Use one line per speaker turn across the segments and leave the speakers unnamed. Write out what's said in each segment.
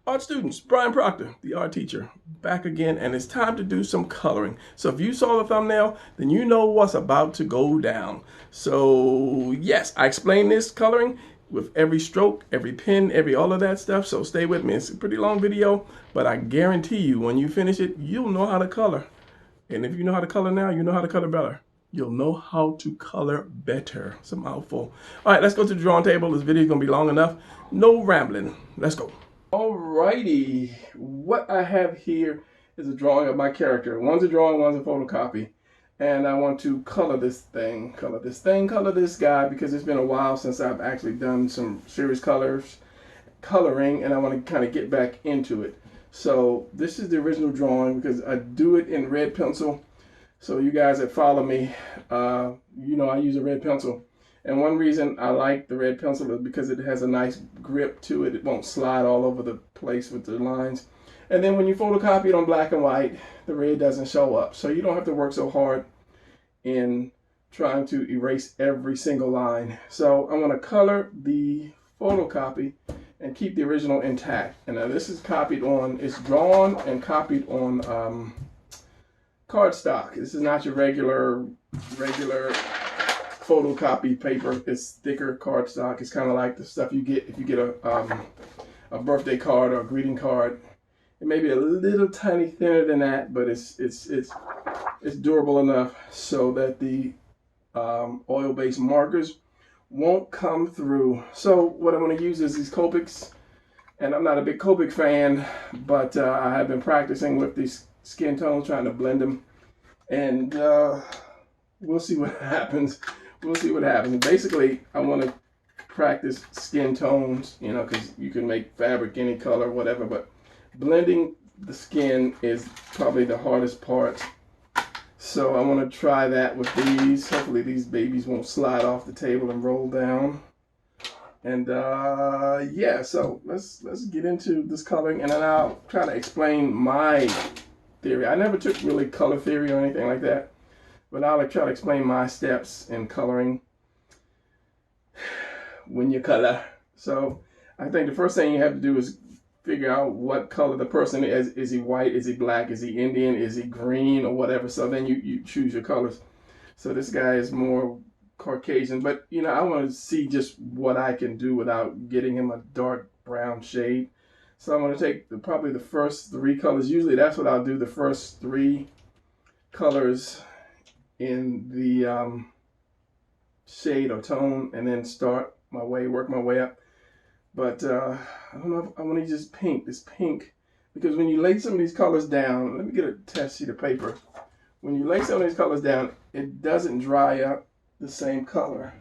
Art students, Brian Proctor, the art teacher, back again, and it's time to do some coloring. So if you saw the thumbnail, then you know what's about to go down. So yes, I explain this coloring with every stroke, every pen, every all of that stuff. So stay with me. It's a pretty long video, but I guarantee you when you finish it, you'll know how to color. And if you know how to color now, you know how to color better. You'll know how to color better. It's a mouthful. All right, let's go to the drawing table. This video is going to be long enough. No rambling. Let's go. Alrighty, what I have here is a drawing of my character. One's a drawing, one's a photocopy. And I want to color this thing, color this guy, because it's been a while since I've actually done some serious coloring, and I want to kind of get back into it. So this is the original drawing because I do it in red pencil. So you guys that follow me, you know I use a red pencil. And one reason I like the red pencil is because it has a nice grip to it. It won't slide all over the place with the lines. And then when you photocopy it on black and white, the red doesn't show up. So you don't have to work so hard in trying to erase every single line. So I'm going to color the photocopy and keep the original intact. And now this is copied on, it's drawn and copied on cardstock. This is not your regular photocopy paper. It's thicker cardstock. It's kind of like the stuff you get if you get a birthday card or a greeting card. It may be a little tiny thinner than that, but it's durable enough so that the oil-based markers won't come through. So what I'm going to use is these Copics, and I'm not a big Copic fan, but I have been practicing with these skin tones, trying to blend them, and we'll see what happens. We'll see what happens. Basically, I want to practice skin tones, you know, because you can make fabric any color, whatever, but blending the skin is probably the hardest part. So I want to try that with these. Hopefully these babies won't slide off the table and roll down. And yeah, so let's get into this coloring, and then I'll try to explain my theory. I never took really color theory or anything like that, but I'll try to explain my steps in coloring when you color. So I think the first thing you have to do is figure out what color the person is. Is he white? Is he black? Is he Indian? Is he green or whatever? So then you choose your colors. So this guy is more Caucasian, but you know, I want to see just what I can do without getting him a dark brown shade. So I'm going to take probably the first three colors. Usually that's what I'll do, the first three colors in the shade or tone, and then start my way, work my way up. But I don't know if I want to use this pink, because when you lay some of these colors down, let me get a test sheet of paper. When you lay some of these colors down, it doesn't dry up the same color.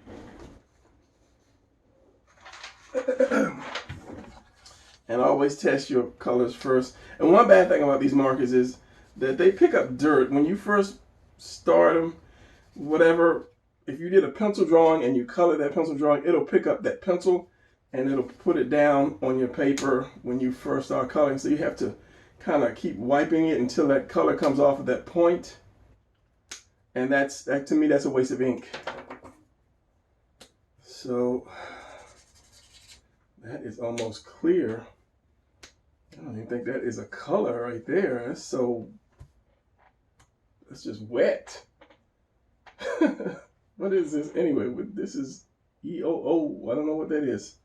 And always test your colors first. And one bad thing about these markers is that they pick up dirt. When you first start them, whatever, if you did a pencil drawing and you color that pencil drawing, it'll pick up that pencil and it'll put it down on your paper when you first start coloring. So you have to kind of keep wiping it until that color comes off at that point. And that to me, that's a waste of ink. So that is almost clear. I don't even think that is a color right there. That's just wet. What is this? Anyway, this is EOO. I don't know what that is.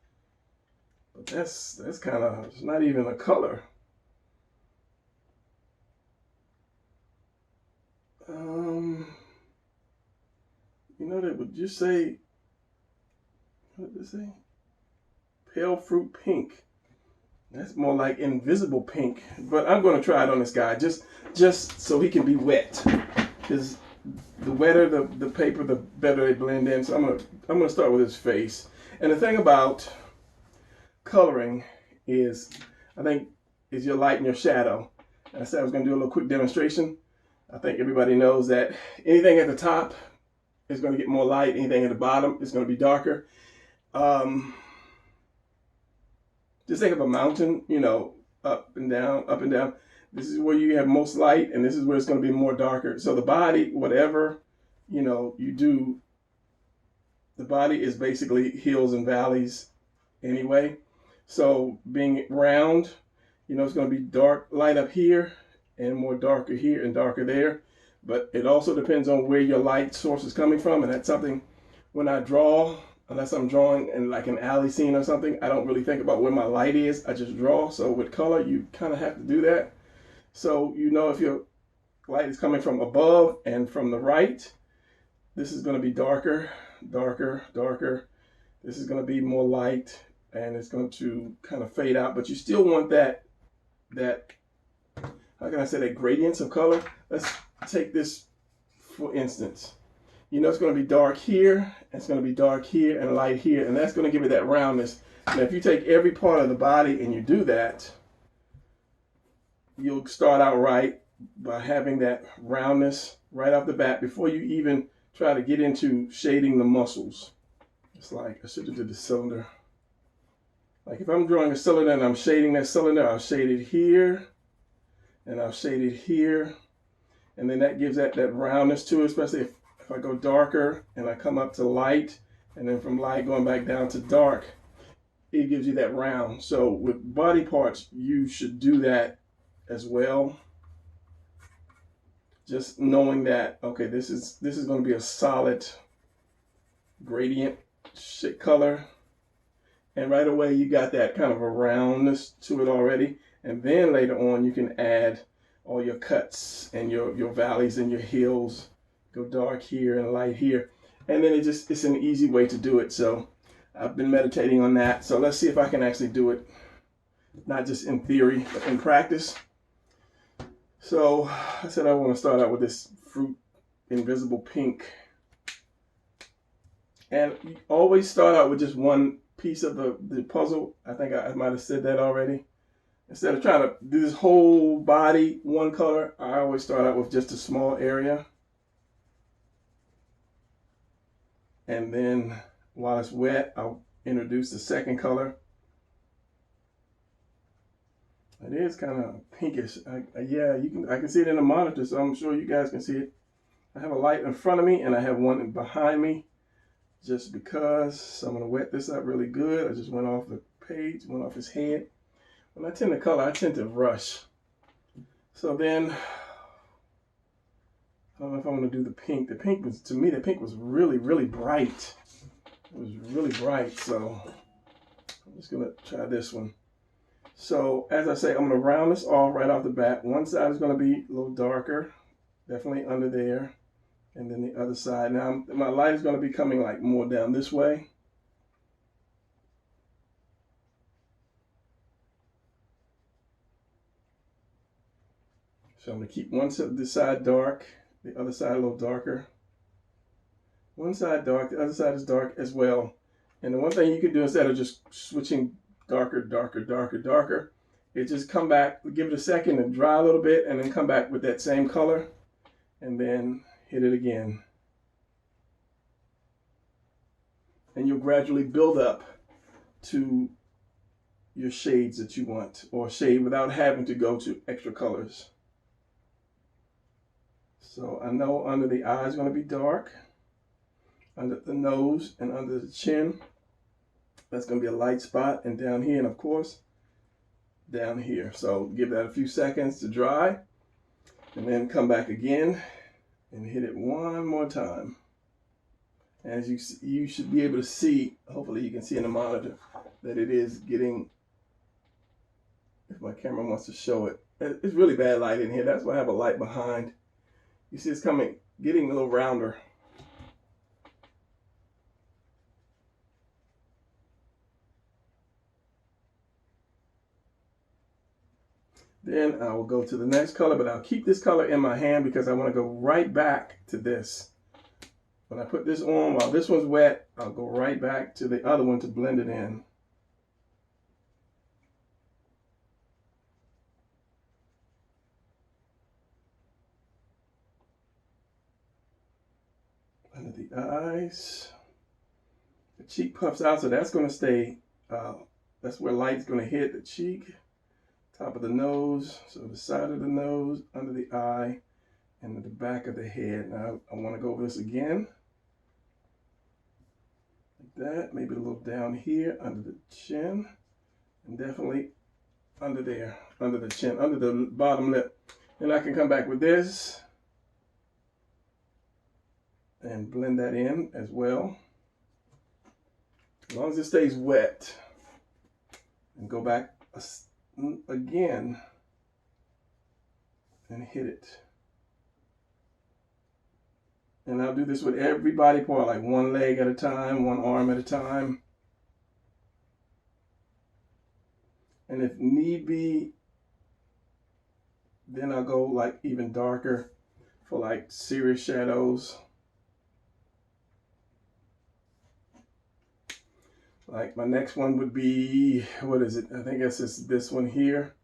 But that's kind of, it's not even a color. You know, that would just say, what did it say? Pale fruit pink. That's more like invisible pink. But I'm going to try it on this guy just so he can be wet. Because the wetter the paper, the better they blend in. So I'm gonna start with his face. And the thing about coloring is, I think, is your light and your shadow. And I said I was gonna do a little quick demonstration. I think everybody knows that anything at the top is gonna get more light. Anything at the bottom is gonna be darker. Just think of a mountain, you know, up and down, up and down. This is where you have most light, and this is where it's going to be more darker. So the body, whatever, you know, you do, the body is basically hills and valleys anyway. So being round, You know, it's going to be dark, light up here and more darker here and darker there. But it also depends on where your light source is coming from. And that's something when I draw, unless I'm drawing in like an alley scene or something, I don't really think about where my light is. I just draw. So with color, you kind of have to do that. So you know if your light is coming from above and from the right, this is going to be darker, darker, darker. This is going to be more light, and it's going to kind of fade out. But you still want that, how can I say, that gradients of color. Let's take this for instance. You know it's going to be dark here, it's going to be dark here, and light here, and that's going to give it that roundness. Now if you take every part of the body and you do that, you'll start out right by having that roundness right off the bat before you even try to get into shading the muscles. It's like, I should have did the cylinder. Like if I'm drawing a cylinder and I'm shading that cylinder, I'll shade it here, and I'll shade it here. And then that gives that roundness to it, especially if I go darker and I come up to light, and then from light going back down to dark, it gives you that round. So with body parts, you should do that as well. Just knowing that, okay, this is going to be a solid gradient shit color, and right away you got that kind of a roundness to it already. And then later on you can add all your cuts and your valleys and your hills. Go dark here and light here, and then it's an easy way to do it. So I've been meditating on that, so let's see if I can actually do it, not just in theory but in practice. So I said I want to start out with this fruit invisible pink. And you always start out with just one piece of the puzzle. I think I might have said that already. Instead of trying to do this whole body one color, I always start out with just a small area. And then while it's wet, I'll introduce the second color. It is kind of pinkish. Yeah, I can see it in the monitor, so I'm sure you guys can see it. I have a light in front of me and I have one behind me, just because. So I'm gonna wet this up really good. I just went off the page, went off his head. When I tend to color, I tend to rush. So then, I don't know if I'm gonna do the pink. The pink was, to me, the pink was really, really bright. It was really bright, so I'm just gonna try this one. So as I say, I'm gonna round this off right off the bat. One side is gonna be a little darker, definitely under there. And then the other side. Now my light is gonna be coming like more down this way. So I'm gonna keep one side, this side dark, the other side a little darker. One side dark, the other side is dark as well. And the one thing you can do instead of just switching darker, darker, darker, darker, is just come back, give it a second and dry a little bit, and then come back with that same color, and then hit it again. And you'll gradually build up to your shades that you want, or shade without having to go to extra colors. So I know under the eye is going to be dark, under the nose and under the chin, that's going to be a light spot, and down here, and of course down here. So give that a few seconds to dry, and then come back again and hit it one more time. As you should be able to see, hopefully you can see in the monitor, that it is getting, if my camera wants to show it, it's really bad light in here. That's why I have a light behind. You see it's getting a little rounder. Then I will go to the next color, but I'll keep this color in my hand because I want to go right back to this. When I put this on, while this one's wet, I'll go right back to the other one to blend it in. Under the eyes. The cheek puffs out, so that's going to stay, that's where light's going to hit the cheek. Top of the nose, so the side of the nose, under the eye, and the back of the head. Now I want to go over this again. Like that, maybe a little down here under the chin, and definitely under there, under the chin, under the bottom lip. And I can come back with this and blend that in as well. As long as it stays wet. And go back again and hit it. And I'll do this with every body part, like one leg at a time, one arm at a time. And if need be, then I'll go like even darker for like serious shadows. Like my next one would be, what is it? I think it's just this one here.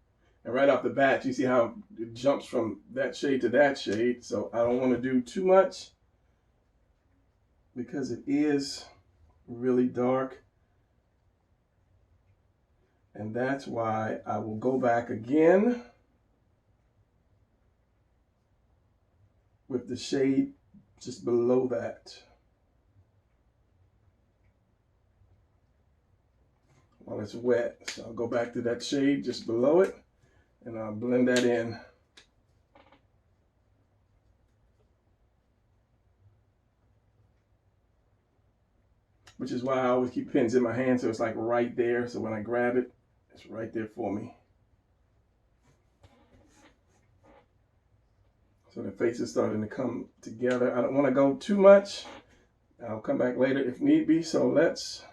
And right off the bat, you see how it jumps from that shade to that shade. So I don't want to do too much because it is really dark. And that's why I will go back again with the shade just below that. While it's wet. So I'll go back to that shade just below it and I'll blend that in. Which is why I always keep pens in my hand so it's like right there. So when I grab it, it's right there for me. So the face is starting to come together. I don't want to go too much. I'll come back later if need be. So let's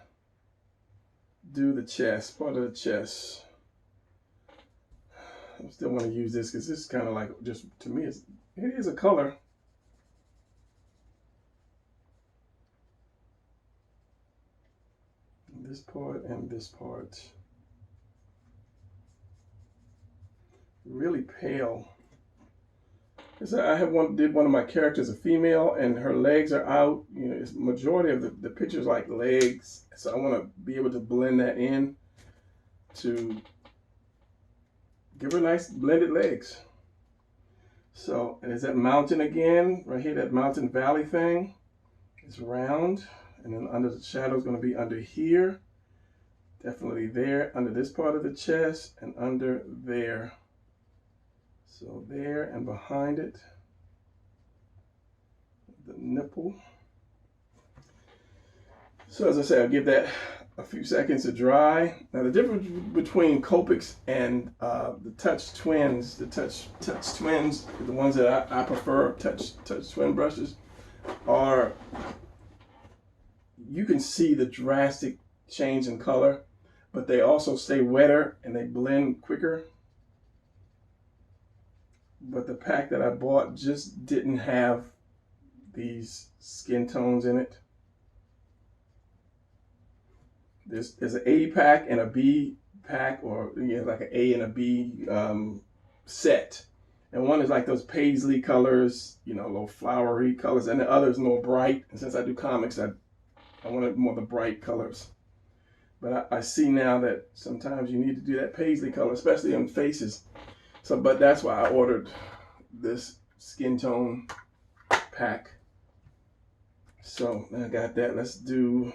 do the chest, part of the chest. I still want to use this because this is kind of like, just to me, it is a color. This part and this part. Really pale. Because I have did one of my characters a female and her legs are out. You know, it's majority of the pictures like legs. So I want to be able to blend that in to give her nice blended legs. So, and there's that mountain again, right here, that mountain valley thing. It's round. And then under the shadow is going to be under here. Definitely there, under this part of the chest and under there. So there and behind it, the nipple. So as I say, I'll give that a few seconds to dry. Now the difference between Copics and the Touch Twins, the Touch Twins, the ones that I prefer, Touch Twin brushes, are you can see the drastic change in color, but they also stay wetter and they blend quicker. But the pack that I bought just didn't have these skin tones in it. There's an A pack and a B pack, or like an A and a B set. And one is like those paisley colors, little flowery colors, and the other is more bright. And since I do comics, I wanted more of the bright colors. But I see now that sometimes you need to do that paisley color, especially on faces. So, but that's why I ordered this skin tone pack. So I got that. Let's do,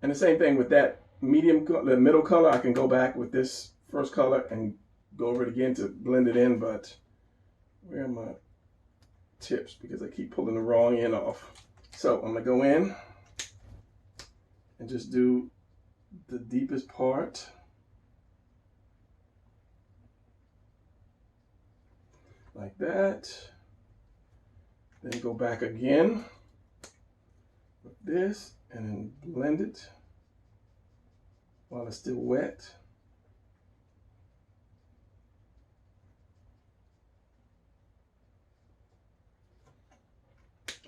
and the same thing with that the middle color. I can go back with this first color and go over it again to blend it in. But where are my tips? Because I keep pulling the wrong end off. So I'm gonna go in and just do the deepest part. Like that. Then go back again with this and then blend it while it's still wet.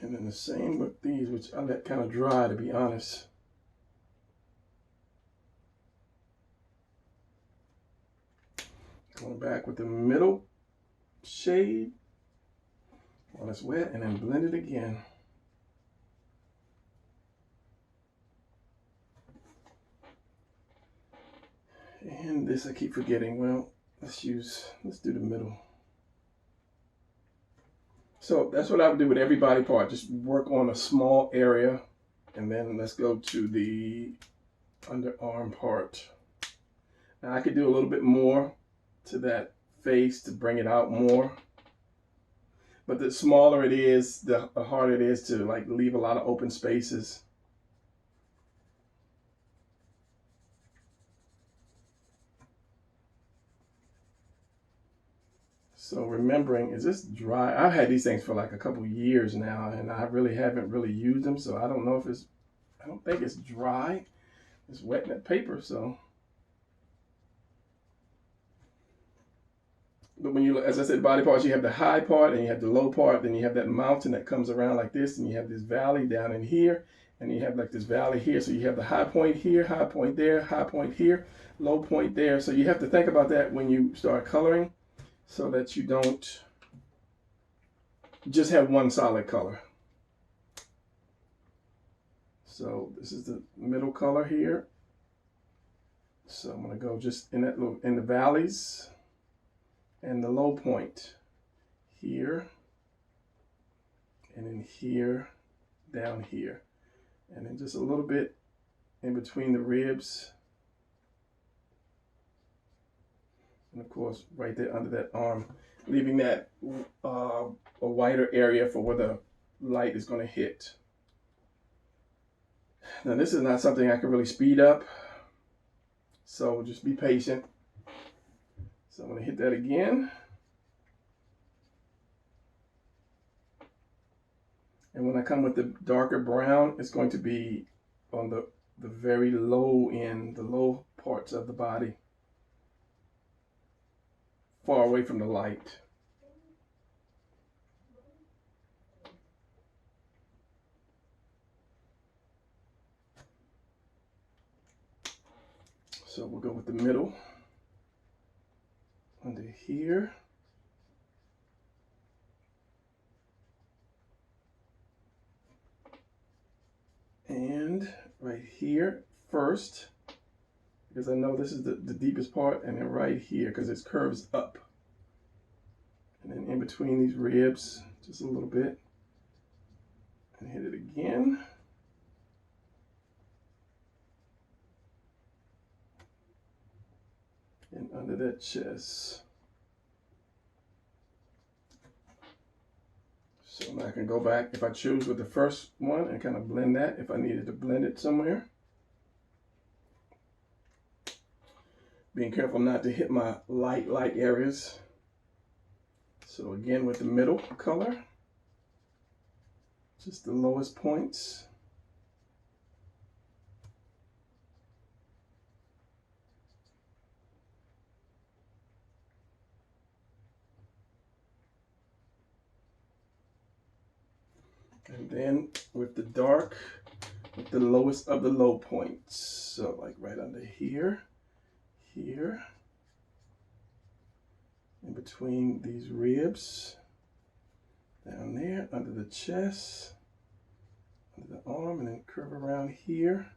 And then the same with these, which I let kind of dry, to be honest. Going back with the middle shade while it's wet and then blend it again. And this I keep forgetting. Well, let's do the middle. So that's what I would do with every body part. Just work on a small area, and then let's go to the underarm part. Now I could do a little bit more to that face to bring it out more. But the smaller it is, the harder it is to like leave a lot of open spaces. So remembering, is this dry? I've had these things for like a couple years now, and I really haven't really used them. So I don't know if it's, I don't think it's dry. It's wet in that paper, so. But when you, as I said, body parts, you have the high part and you have the low part. Then you have that mountain that comes around like this, and you have this valley down in here, and you have like this valley here. So you have the high point here, high point there, high point here, low point there. So you have to think about that when you start coloring, so that you don't just have one solid color. So this is the middle color here. So I'm going to go just in that little, in the valleys and the low point here, and then here, down here, and then just a little bit in between the ribs, and of course right there under that arm, leaving that a wider area for where the light is going to hit. Now this is not something I can really speed up, so just be patient. So I'm going to hit that again. And when I come with the darker brown, it's going to be on the very low end, the low parts of the body, far away from the light. So we'll go with the middle, under here. And right here first, because I know this is the deepest part, and then right here, because it curves up. And then in between these ribs, just a little bit, and hit it again. And under that chest. So now I can go back, if I choose, with the first one and kind of blend that if I needed to blend it somewhere. Being careful not to hit my light areas. So again with the middle color, just the lowest points. And then with the dark, with the lowest of the low points. So like right under here, here, in between these ribs, down there, under the chest, under the arm, and then curve around here,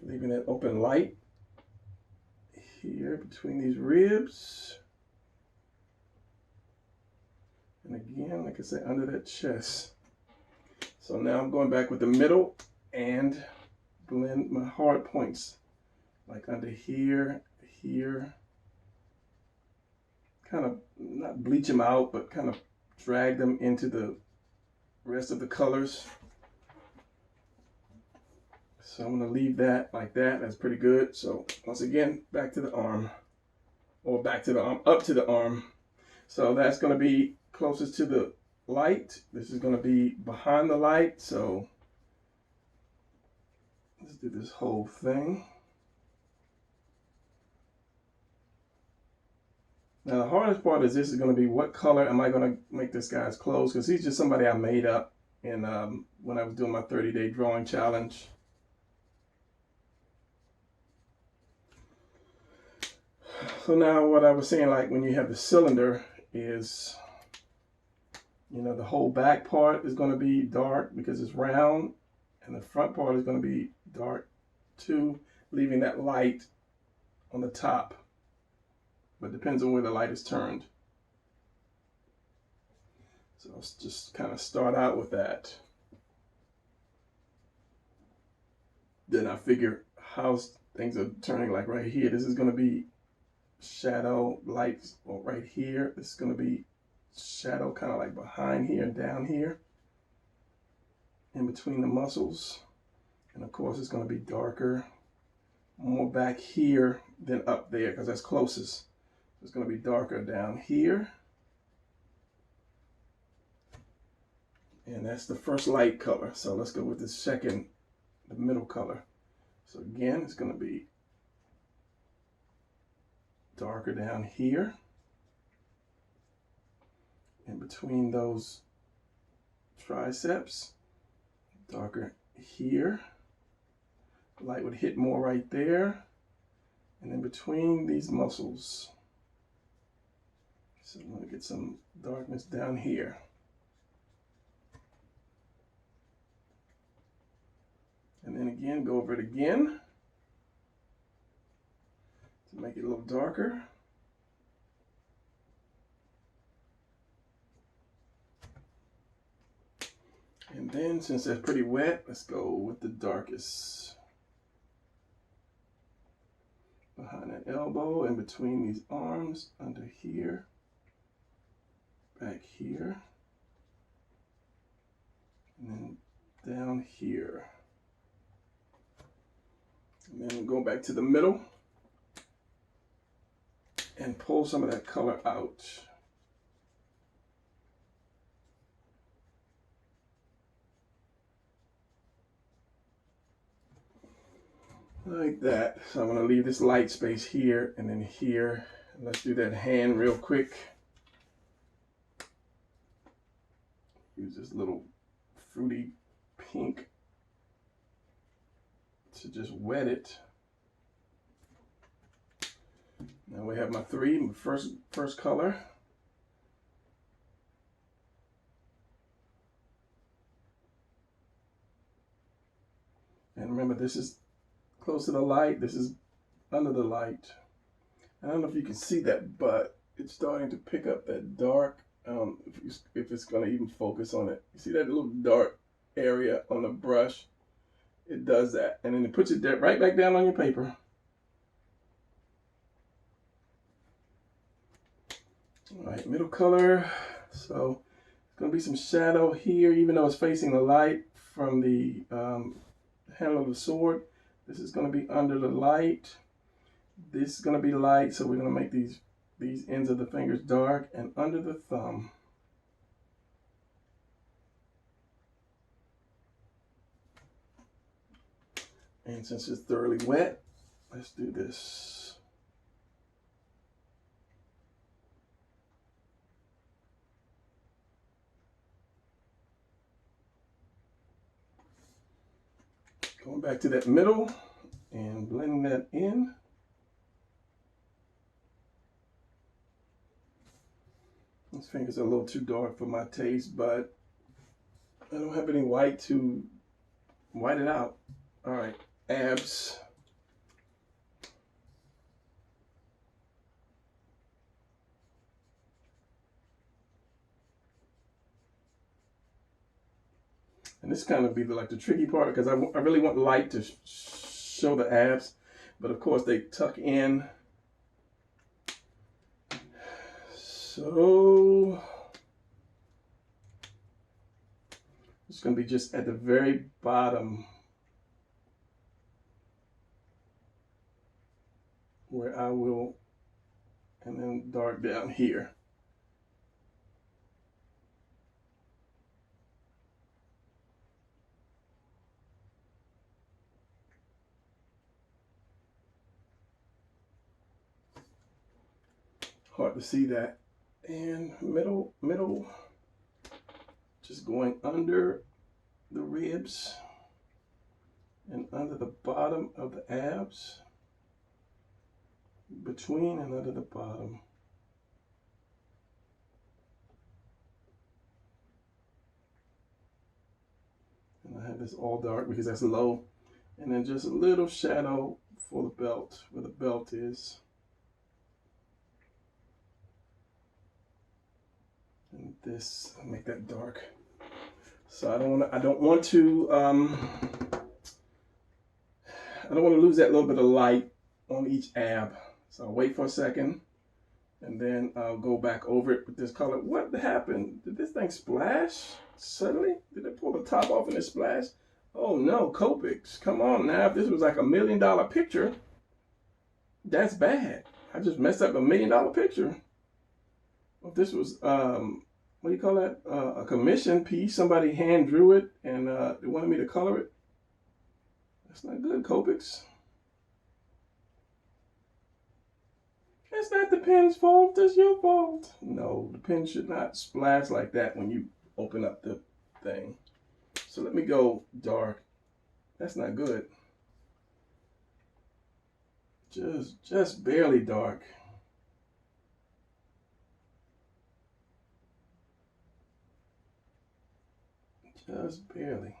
leaving that open light here between these ribs. And again, like I said, under that chest. So now I'm going back with the middle and blend my hard points, like under here, here. Kind of not bleach them out, but kind of drag them into the rest of the colors. So I'm going to leave that like that. That's pretty good. So once again, back to the arm, or back to the arm, up to the arm. So that's going to be closest to the light. This is going to be behind the light. So let's do this whole thing. Now the hardest part is this is going to be, what color am I going to make this guy's clothes? Because he's just somebody I made up in when I was doing my 30-day drawing challenge. So now what I was saying, like when you have the cylinder, is, you know, the whole back part is going to be dark because it's round, and the front part is going to be dark too, leaving that light on the top. But depends on where the light is turned. So let's just kind of start out with that. Then I figure how things are turning like right here. This is going to be shadow lights right here. This is going to be shadow kind of like behind here and down here in between the muscles. And of course it's going to be darker, more back here than up there because that's closest. It's going to be darker down here. And that's the first light color. So let's go with the second, the middle color. So again, it's going to be darker down here. In between those triceps, darker here. Light would hit more right there. And in between these muscles. So I'm going to get some darkness down here. And then again, go over it again to make it a little darker. And then, since that's pretty wet, let's go with the darkest. Behind that elbow, in between these arms, under here, back here, and then down here. And then go back to the middle and pull some of that color out. Like that. So I'm going to leave this light space here and then here. Let's do that hand real quick. Use this little fruity pink to just wet it. Now we have my first color. And remember, this is close to the light, this is under the light. I don't know if you can see that, but it's starting to pick up that dark, if it's going to even focus on it. You see that little dark area on the brush? It does that. And then it puts it right back down on your paper. All right, middle color. So it's going to be some shadow here, even though it's facing the light from the handle of the sword. This is going to be under the light. This is going to be light, so we're going to make these ends of the fingers dark and under the thumb. And since it's thoroughly wet, let's do this. Going back to that middle and blending that in. These fingers are a little too dark for my taste, but I don't have any white to white it out. All right, abs. And this kind of be like the tricky part because I really want light to show the abs, but of course they tuck in. So it's going to be just at the very bottom where I will, and then dark down here. Hard to see that. And middle, just going under the ribs and under the bottom of the abs, between and under the bottom. And I have this all dark because that's low. And then just a little shadow for the belt, where the belt is. And this, I'll make that dark. So I don't want to I don't want to lose that little bit of light on each ab. So I'll wait for a second, and then I'll go back over it with this color. What happened? Did this thing splash suddenly? Did it pull the top off and it splash? Oh no, Copics, come on now. If this was like $1 million picture, that's bad. I just messed up $1 million picture. If this was, what do you call that? A commission piece, somebody hand drew it and they wanted me to color it. That's not good, Copics. It's not the pen's fault, it's your fault. No, the pen should not splash like that when you open up the thing. So let me go dark. That's not good. Just barely dark. Just barely.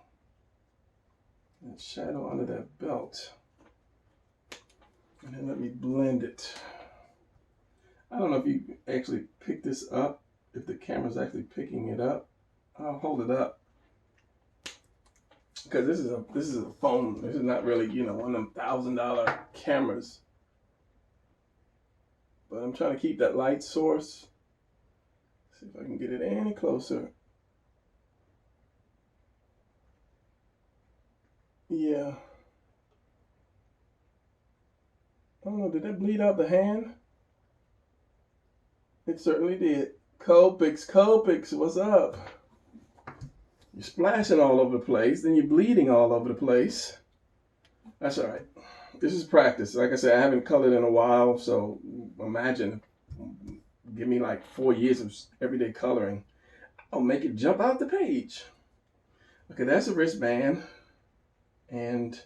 And shadow under that belt. And then let me blend it. I don't know if you actually pick this up, if the camera's actually picking it up. I'll hold it up. Because this is a phone. This is not really, you know, one of them $1,000 cameras. But I'm trying to keep that light source. See if I can get it any closer. Yeah. I don't know, did that bleed out the hand? It certainly did. Copics, what's up? You're splashing all over the place, then you're bleeding all over the place. That's all right. This is practice. Like I said, I haven't colored in a while, so imagine, give me like 4 years of everyday coloring. I'll make it jump out the page. Okay, that's a wristband. And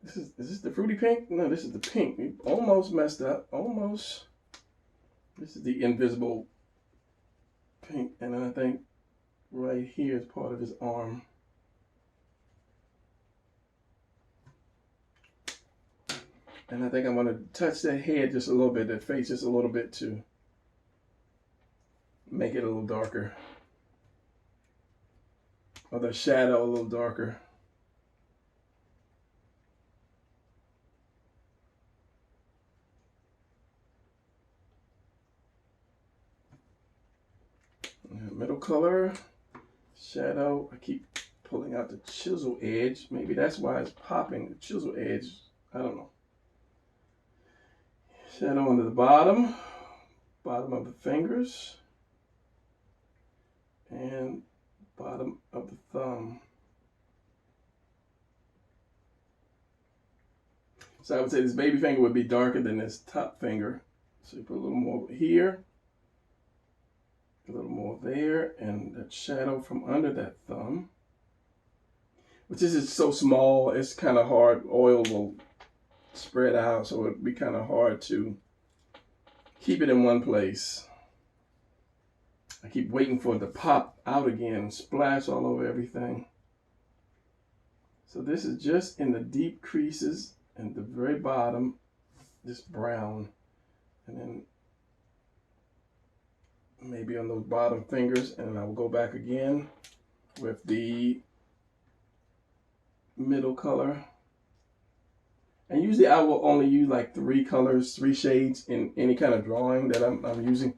is this the fruity pink? No, this is the pink. We almost messed up. Almost. This is the invisible pink. And then I think right here is part of his arm. And I think I'm going to touch that head just a little bit, that face just a little bit to make it a little darker. Or the shadow a little darker. Middle color, shadow. I keep pulling out the chisel edge. Maybe that's why it's popping, the chisel edge. I don't know. Shadow under the bottom of the fingers, and bottom of the thumb. So I would say this baby finger would be darker than this top finger. So you put a little more here, a little more there, and that shadow from under that thumb. Which is so small, it's kind of hard. Oil will spread out, so it'd be kind of hard to keep it in one place. I keep waiting for it to pop out again and splash all over everything. So this is just in the deep creases and the very bottom, this brown, and then maybe on those bottom fingers, and I will go back again with the middle color. And usually I will only use like 3 colors, 3 shades in any kind of drawing that I'm using.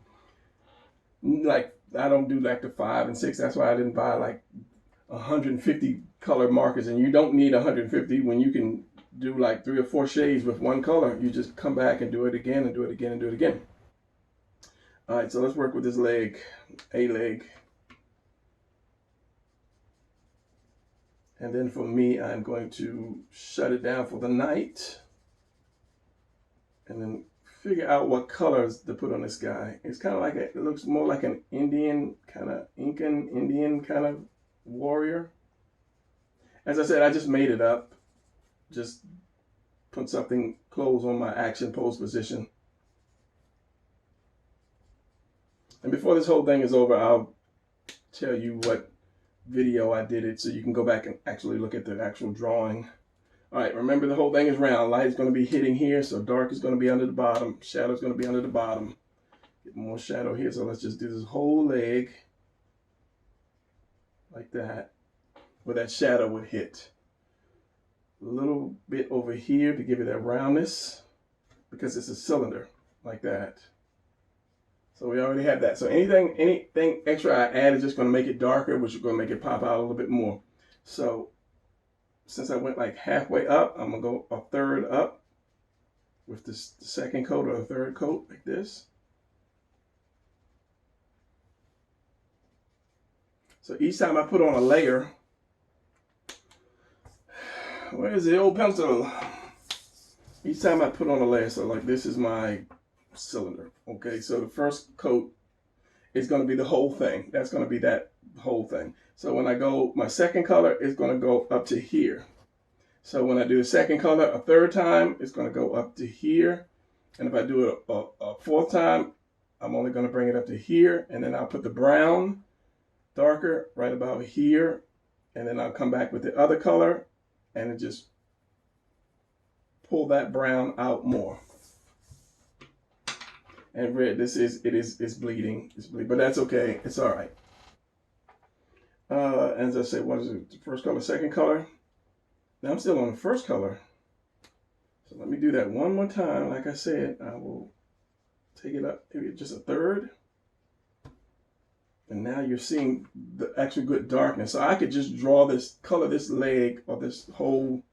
Like I don't do like the 5 and 6. That's why I didn't buy like 150 color markers. And you don't need 150 when you can do like 3 or 4 shades with one color. You just come back and do it again and do it again and do it again. All right, so let's work with this leg, a leg. And then for me, I'm going to shut it down for the night and then figure out what colors to put on this guy. It's kind of like, it looks more like an Indian, kind of Incan Indian kind of warrior. As I said, I just made it up. Just put something close on my action pose position. And before this whole thing is over, I'll tell you what video I did it so you can go back and actually look at the actual drawing. All right, remember the whole thing is round. Light is going to be hitting here, so dark is going to be under the bottom. Shadow is going to be under the bottom. Get more shadow here, so let's just do this whole leg like that, where that shadow would hit. little bit over here to give it that roundness because it's a cylinder like that. So we already have that. So anything extra I add is just going to make it darker, which is going to make it pop out a little bit more. So since I went like halfway up, I'm going to go a third up with this second coat or a third coat like this. So each time I put on a layer, where's the old pencil? Each time I put on a layer, so like this is my cylinder. Okay, so the first coat is going to be the whole thing. That's going to be that whole thing. So when I go, my second color is going to go up to here. So when I do the second color a third time, it's going to go up to here. And if I do it a fourth time, I'm only going to bring it up to here. And then I'll put the brown darker right about here. And then I'll come back with the other color and it just pull that brown out more. And red, it's bleeding. It's bleeding, but that's okay. It's all right. As I said, what is it? The first color, second color. Now I'm still on the first color. So let me do that one more time. Like I said, I will take it up, maybe just a third. And now you're seeing the actual good darkness. So I could just draw this, color this leg or this whole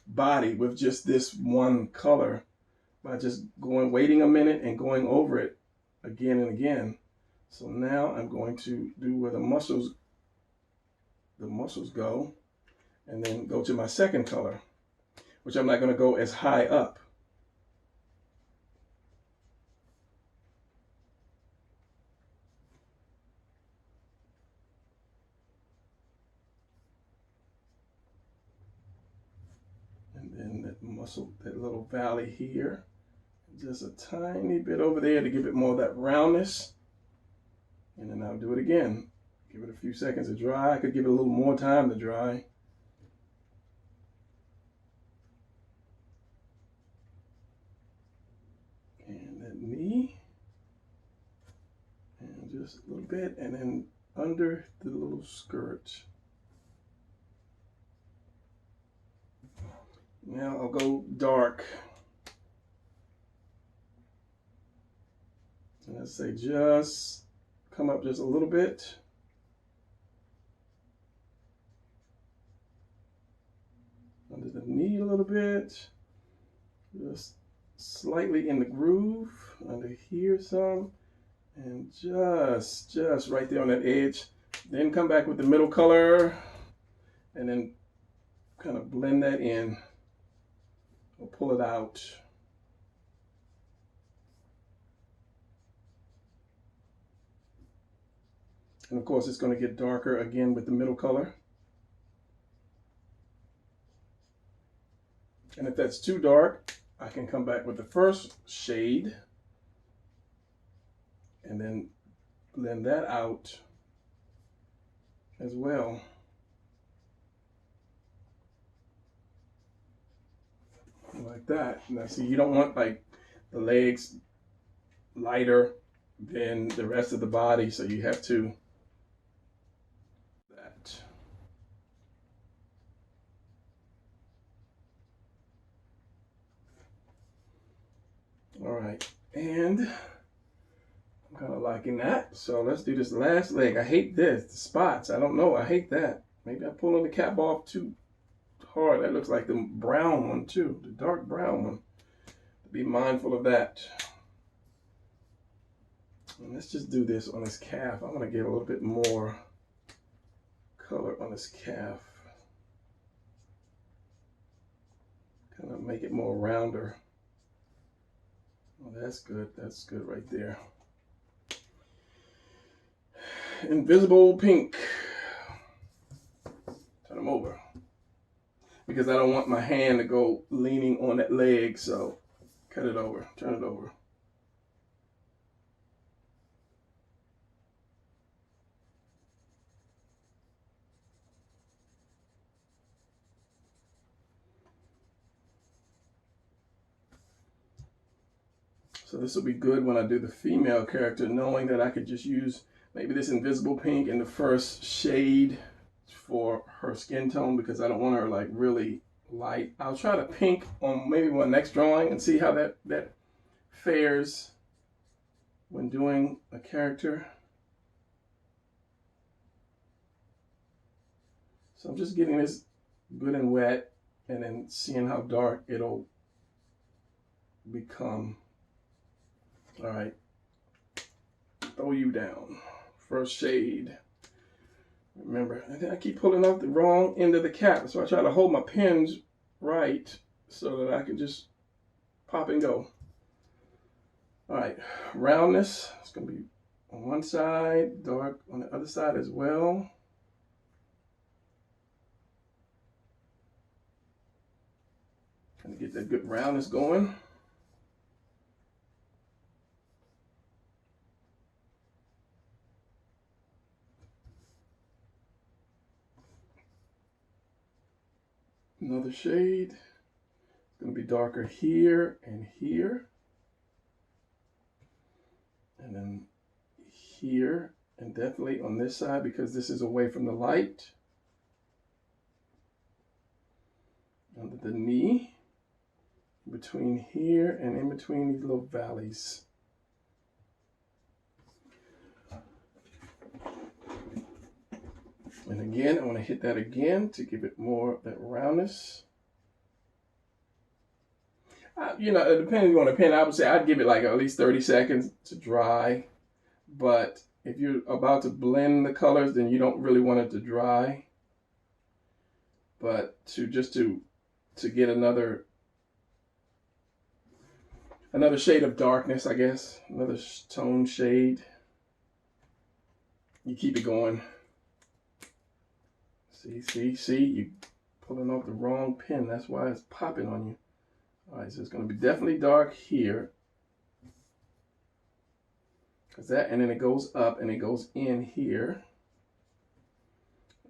body with just this one color by just waiting a minute and going over it again and again. So now I'm going to do where the muscles go, and then go to my second color, which I'm not going to go as high up. And then that muscle, that little valley here, just a tiny bit over there to give it more of that roundness. And then I'll do it again. Give it a few seconds to dry. I could give it a little more time to dry. And that knee. And just a little bit. And then under the little skirt. Now I'll go dark. And let's say just come up just a little bit. Under the knee a little bit. Just slightly in the groove. Under here some. And just right there on that edge. Then come back with the middle color. And then kind of blend that in. Or pull it out. And of course, it's going to get darker again with the middle color. And if that's too dark, I can come back with the first shade and then blend that out as well. Like that. Now see, you don't want like the legs lighter than the rest of the body, so you have to that. All right, and I'm kind of liking that. So let's do this last leg. I hate this, the spots. I don't know, I hate that. Maybe I'm pulling the cap off too hard. That looks like the brown one too, the dark brown one. Be mindful of that. And let's just do this on this calf. I want to get a little bit more color on this calf. Kind of make it more rounder. Oh, that's good. That's good right there. Invisible pink. Turn them over. Because I don't want my hand to go leaning on that leg, so cut it over, turn it over. So this will be good when I do the female character, knowing that I could just use maybe this invisible pink in the first shade for her skin tone, because I don't want her like really light. I'll try the pink on maybe my next drawing and see how that fares when doing a character. So I'm just getting this good and wet and then seeing how dark it'll become. All right, throw you down. First shade. Remember, I keep pulling off the wrong end of the cap, so I try to hold my pins right so that I can just pop and go. All right, roundness. It's going to be on one side, dark on the other side as well. Trying to get that good roundness going. Another shade. It's going to be darker here and here. And then here, and definitely on this side because this is away from the light. Under the knee, between here and in between these little valleys. And again, I want to hit that again to give it more of that roundness. You know, depending on the pen, I would say I'd give it like at least 30 seconds to dry. But if you're about to blend the colors, then you don't really want it to dry. But to get another shade of darkness, I guess, another tone shade. You keep it going. See, you pulling off the wrong pin. That's why it's popping on you. All right, so it's going to be definitely dark here. Cause that, and then it goes up and it goes in here.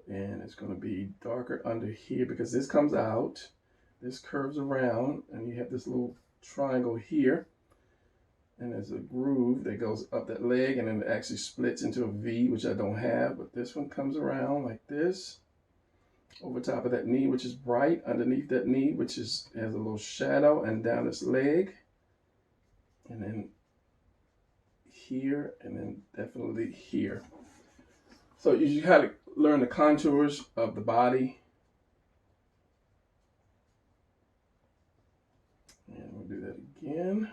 And it's going to be darker under here because this comes out. This curves around and you have this little triangle here. And there's a groove that goes up that leg and then it actually splits into a V, which I don't have. But this one comes around like this. Over top of that knee, which is bright, underneath that knee, which has a little shadow, and down this leg, and then here, and then definitely here. So you just have to learn the contours of the body. And we'll do that again.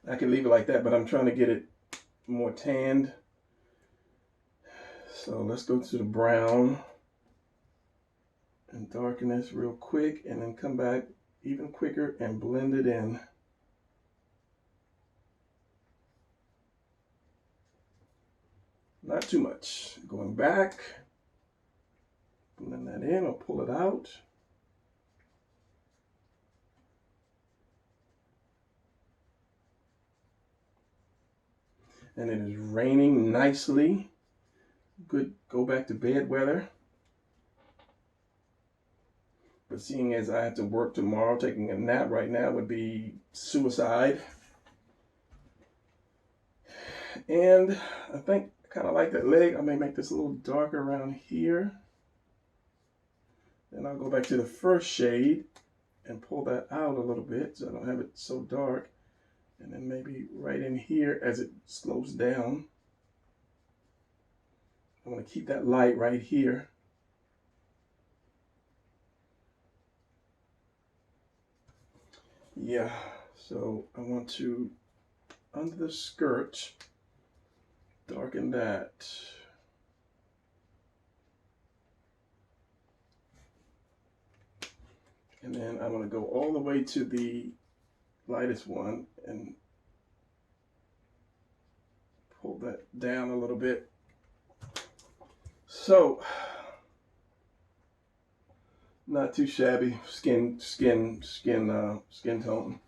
I can leave it like that, but I'm trying to get it more tanned. So let's go to the brown and darken this real quick and then come back even quicker and blend it in. Not too much. Going back, blend that in or pull it out. And it is raining nicely. Good go back to bed weather. But seeing as I have to work tomorrow, taking a nap right now would be suicide. And I think I kind of like that leg. I may make this a little darker around here. Then I'll go back to the first shade and pull that out a little bit so I don't have it so dark. And then maybe right in here as it slows down. I want to keep that light right here. Yeah, so I want to, under the skirt, darken that. And then I'm going to go all the way to the lightest one and pull that down a little bit. So, not too shabby skin tone.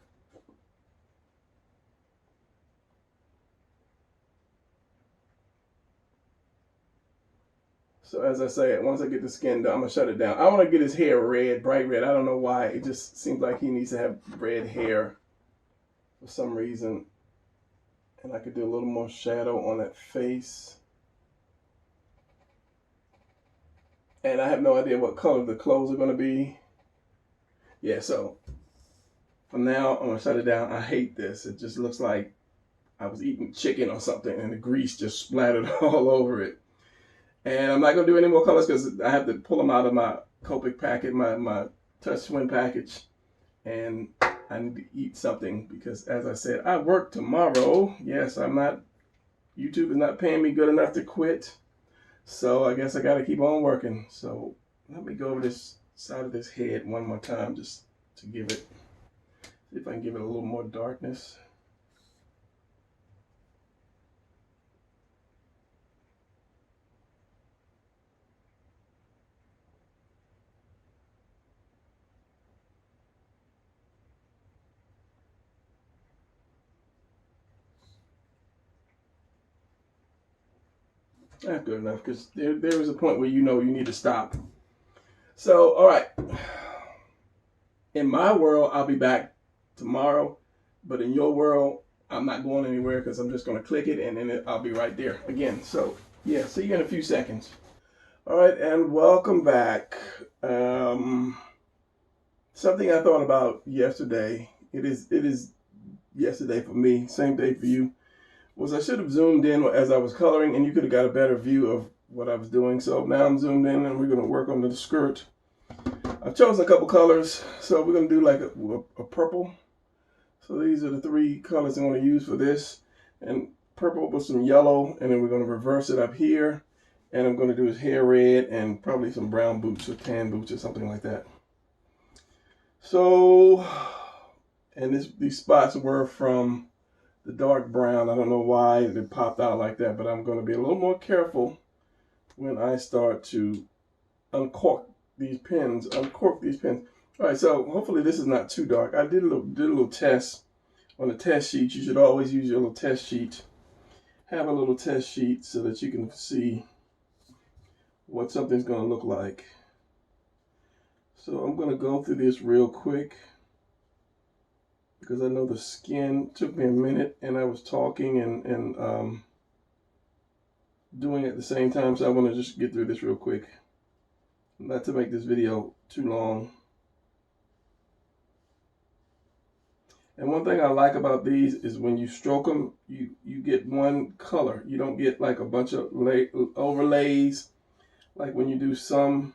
So as I say, once I get the skin done, I'm gonna shut it down. I want to get his hair red, bright red. I don't know why. It just seems like he needs to have red hair for some reason. And I could do a little more shadow on that face. And I have no idea what color the clothes are going to be. Yeah, so from now I'm going to shut it down. I hate this. It just looks like I was eating chicken or something and the grease just splattered all over it. And I'm not going to do any more colors because I have to pull them out of my Copic packet, my Touch Twin package. And I need to eat something because, as I said, I work tomorrow. Yes, YouTube is not paying me good enough to quit. So I guess I got to keep on working. So let me go over this side of this head one more time just to give it, see if I can give it a little more darkness. That's good enough because there is a point where you know you need to stop. So, all right. In my world, I'll be back tomorrow. But in your world, I'm not going anywhere because I'm just going to click it and then I'll be right there again. So, yeah, see you in a few seconds. All right, and welcome back. Something I thought about yesterday. It is yesterday for me, same day for you. Was I should have zoomed in as I was coloring and you could have got a better view of what I was doing. So now I'm zoomed in and we're going to work on the skirt. I've chosen a couple colors. So we're going to do like a purple. So these are the three colors I'm going to use for this. And purple with some yellow. And then we're going to reverse it up here. And I'm going to do his hair red and probably some brown boots or tan boots or something like that. So, and these spots were from the dark brown. I don't know why it popped out like that, but I'm going to be a little more careful when I start to uncork these pins. All right, so hopefully this is not too dark. I did a little test on the test sheet. You should always use your little test sheet. Have a little test sheet so that you can see what something's going to look like. So I'm going to go through this real quick because I know the skin took me a minute and I was talking and doing it at the same time. So I want to just get through this real quick. Not to make this video too long. And one thing I like about these is when you stroke them, you get one color. You don't get like a bunch of overlays like when you do some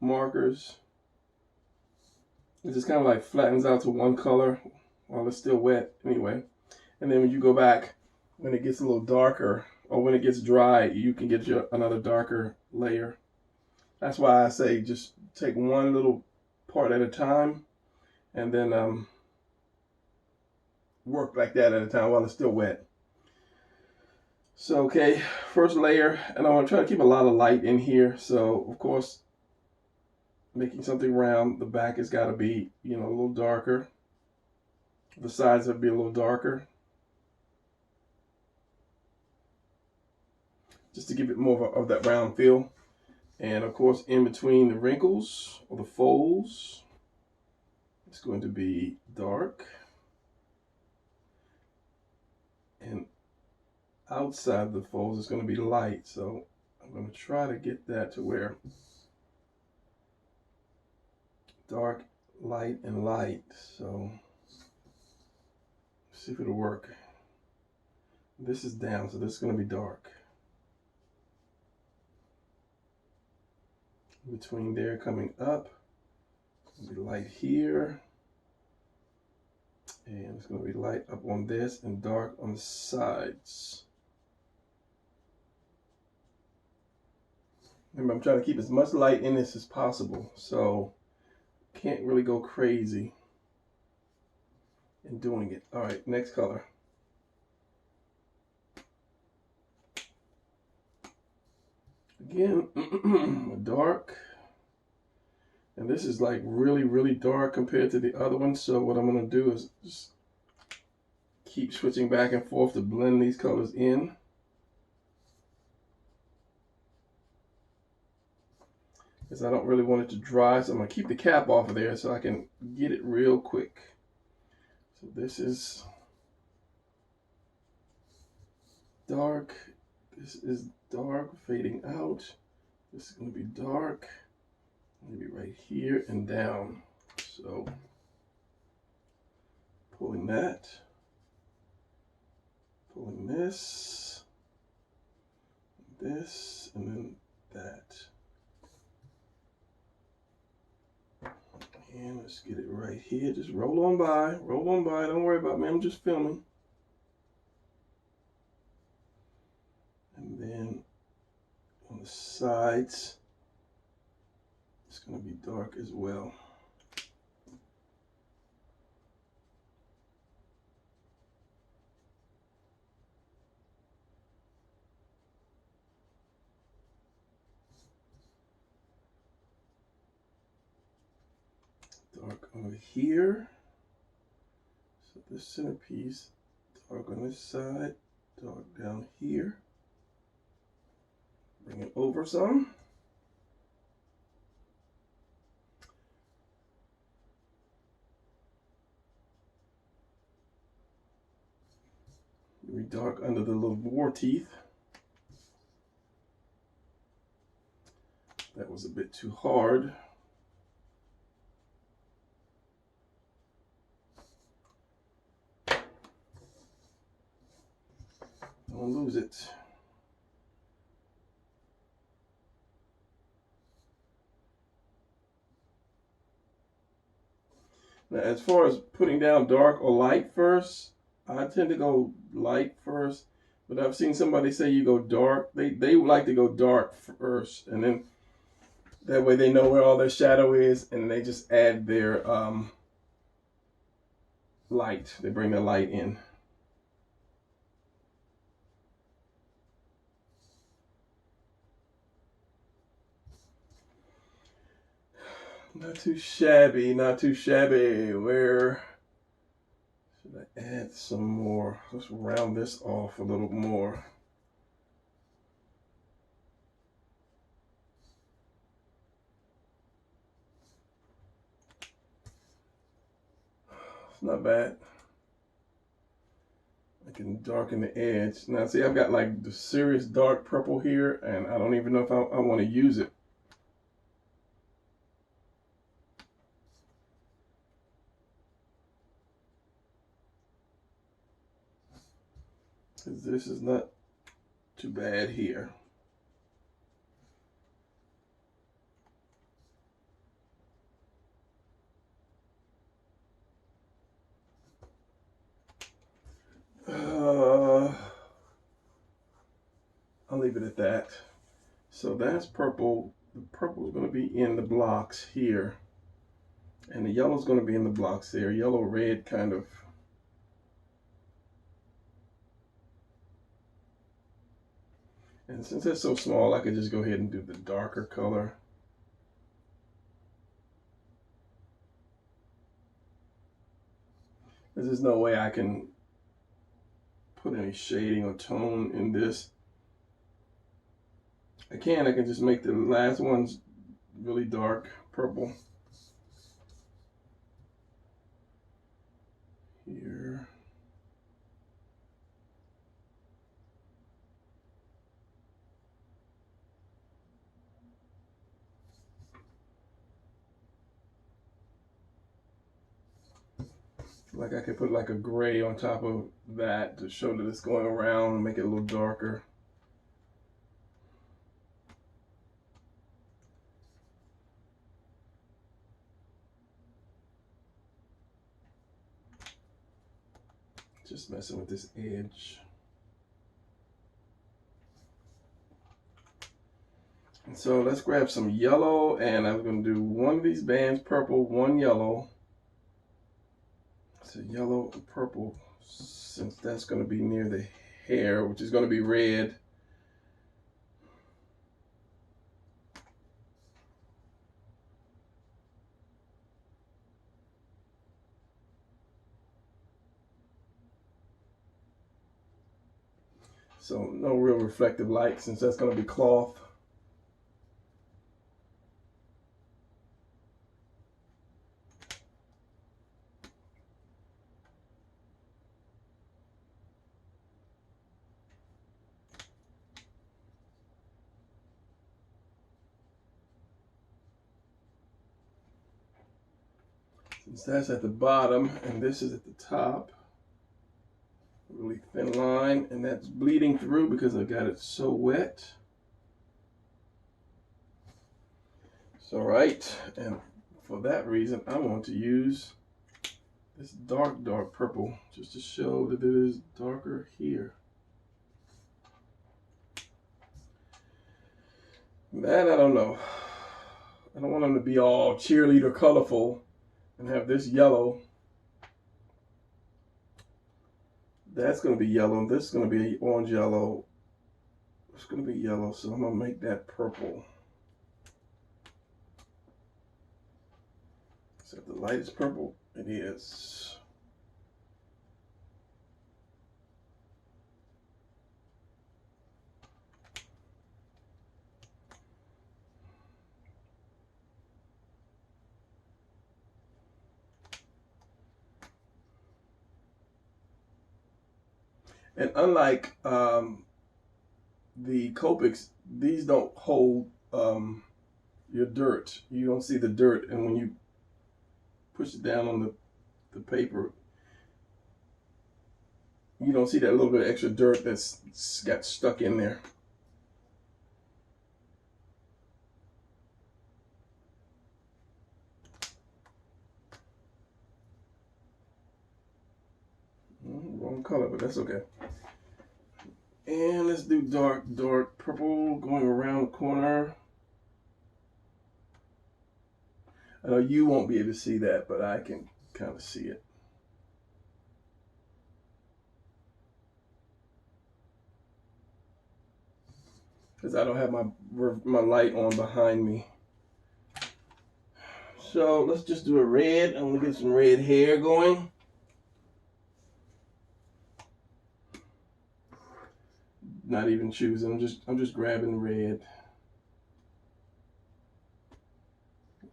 markers. It just kind of like flattens out to one color while it's still wet anyway. And then when you go back, when it gets a little darker or when it gets dry, you can get another darker layer. That's why I say just take one little part at a time and then work like that at a time while it's still wet. So, okay, first layer, and I want to try to keep a lot of light in here. So, of course, making something round, the back has got to be, a little darker. The sides have to be a little darker. Just to give it more of that round feel. And of course, in between the wrinkles or the folds, it's going to be dark. And outside the folds, it's going to be light. So I'm going to try to get that to where dark, light, and light. So see if it'll work. This is down, so this is going to be dark. Between there coming up, it's going to be light here. And it's going to be light up on this and dark on the sides. Remember, I'm trying to keep as much light in this as possible. So can't really go crazy in doing it. All right, next color. Again, dark. And this is like really, really dark compared to the other one. So what I'm going to do is just keep switching back and forth to blend these colors in. Because I don't really want it to dry. So I'm going to keep the cap off of there so I can get it real quick. So this is dark. This is dark, fading out. This is going to be dark, maybe right here and down. So pulling that, pulling this, and then that. And let's get it right here. Just roll on by, roll on by. Don't worry about me, I'm just filming. And then on the sides, it's going to be dark as well. Dark over here. So this centerpiece, dark on this side, dark down here. Bring it over some. Very dark under the little boar teeth. That was a bit too hard. Don't lose it. Now, as far as putting down dark or light first, I tend to go light first, but I've seen somebody say you go dark. They like to go dark first, and then that way they know where all their shadow is, and they just add their light. They bring the light in. Not too shabby, not too shabby. Where should I add some more? Let's round this off a little more. It's not bad. I can darken the edge. Now see, I've got like the serious dark purple here, and I don't even know if I want to use it. Because this is not too bad here. I'll leave it at that. So that's purple. The purple is going to be in the blocks here. And the yellow is going to be in the blocks there. Yellow, red kind of. And since it's so small, I could just go ahead and do the darker color. There's no way I can put any shading or tone in this. I can just make the last ones really dark purple. Here. Like I could put like a gray on top of that to show that it's going around and make it a little darker. Just messing with this edge. And so let's grab some yellow, and I'm going to do one of these bands purple, one yellow. So yellow and purple, since that's going to be near the hair, which is going to be red. So no real reflective light since that's going to be cloth. Since that's at the bottom and this is at the top, really thin line, and that's bleeding through because I got it so wet. So right, and for that reason, I want to use this dark purple just to show that it is darker here. That I don't know. I don't want them to be all cheerleader colorful and have this yellow. That's going to be yellow, and this is going to be orange yellow. It's going to be yellow, so I'm going to make that purple. So if the light is purple, it is. And unlike the Copics, these don't hold your dirt. You don't see the dirt, and when you push it down on the paper, you don't see that little bit of extra dirt that's got stuck in there. Wrong color, but that's okay. And let's do dark purple going around the corner. I know you won't be able to see that, but I can kind of see it. Because I don't have my light on behind me. So let's just do a red. I'm gonna get some red hair going. Not even choosing. I'm just grabbing red.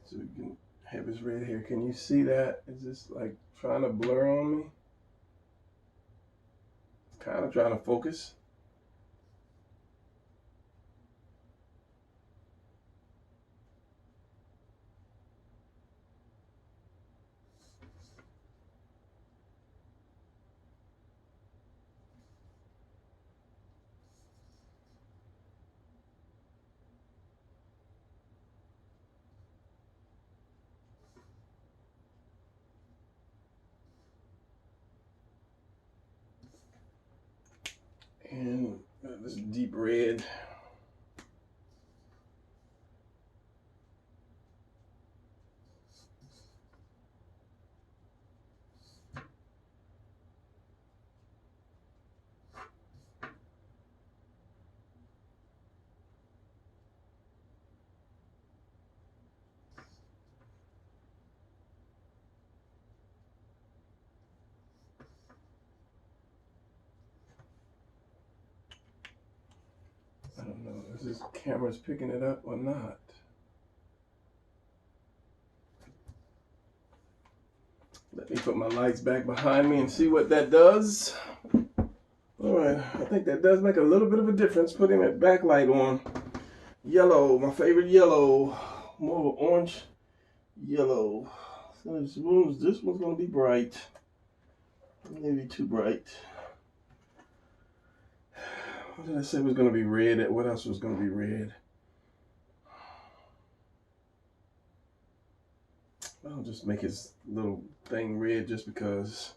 So we can have his red hair. Can you see that? Is this like trying to blur on me? It's kind of trying to focus. And this deep red. I don't know if this camera's picking it up or not. Let me put my lights back behind me and see what that does. All right, I think that does make a little bit of a difference putting that backlight on. Yellow, my favorite yellow. More of an orange yellow. So this one's gonna be bright. Maybe too bright. What did I say was gonna be red? What else was gonna be red? I'll just make his little thing red just because.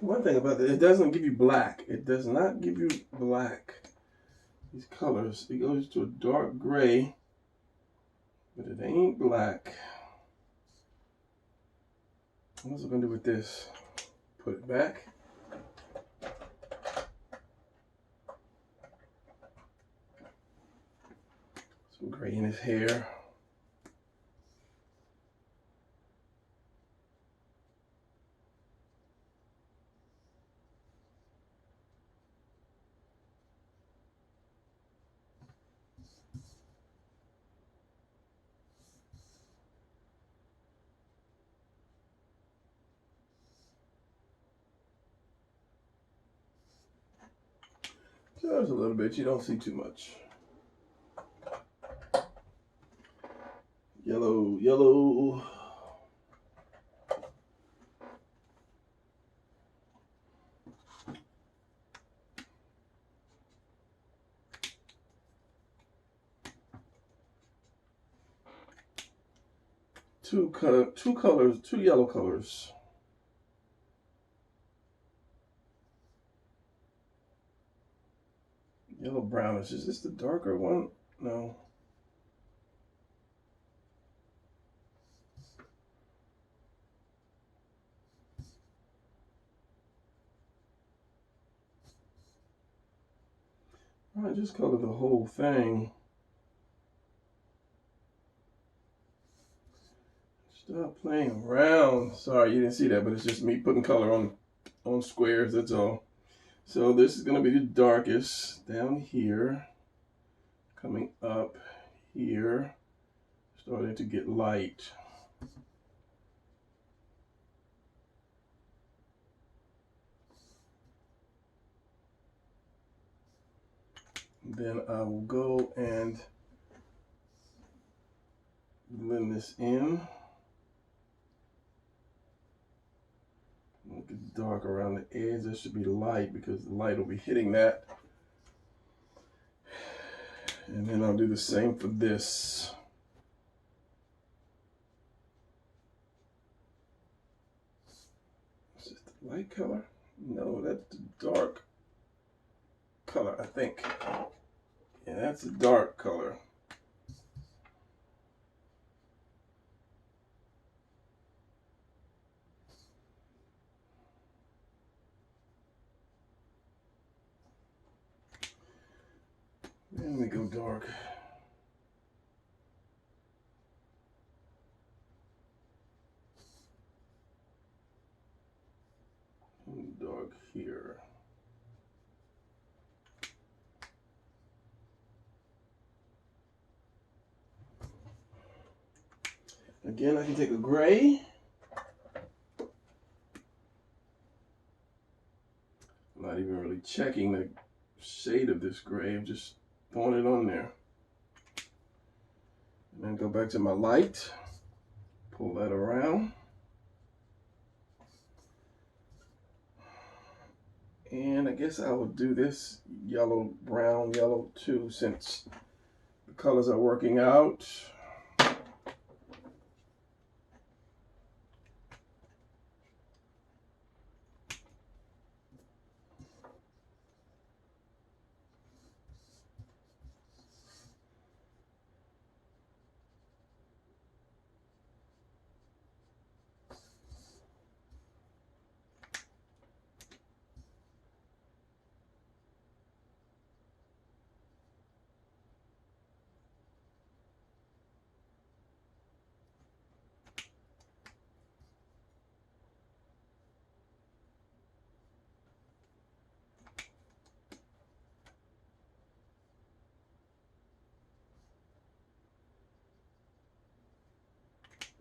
One thing about it doesn't give you black. It does not give you black. These colors, it goes to a dark gray, but it ain't black. What's it gonna do with this? Put it back. Some gray in his hair. Just a little bit, you don't see too much. Yellow, yellow. Two yellow colors. Yellow brownish. Is this the darker one? No. I just colored the whole thing. Stop playing around. Sorry, you didn't see that, but it's just me putting color on squares, that's all. So this is going to be the darkest down here, coming up here, starting to get light. Then I will go and blend this in. Make it dark around the edge. That should be light because the light will be hitting that. And then I'll do the same for this. Is this the light color? No, that's the dark color, I think. Yeah, that's a dark color. Then we go dark. And dark here. Again, I can take a gray. I'm not even really checking the shade of this gray. I'm just throwing it on there. And then go back to my light. Pull that around. And I guess I will do this yellow, brown, yellow too, since the colors are working out.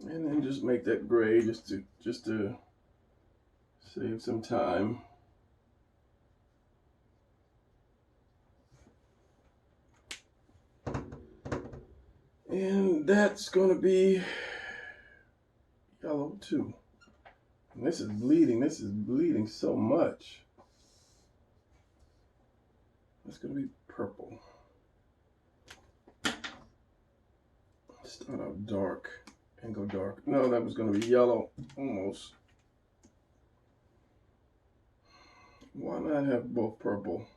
And then just make that gray just to save some time. And that's going to be yellow too. And this is bleeding so much. That's going to be purple. Start out dark and go dark. No, that was going to be yellow, almost. Why not have both purple?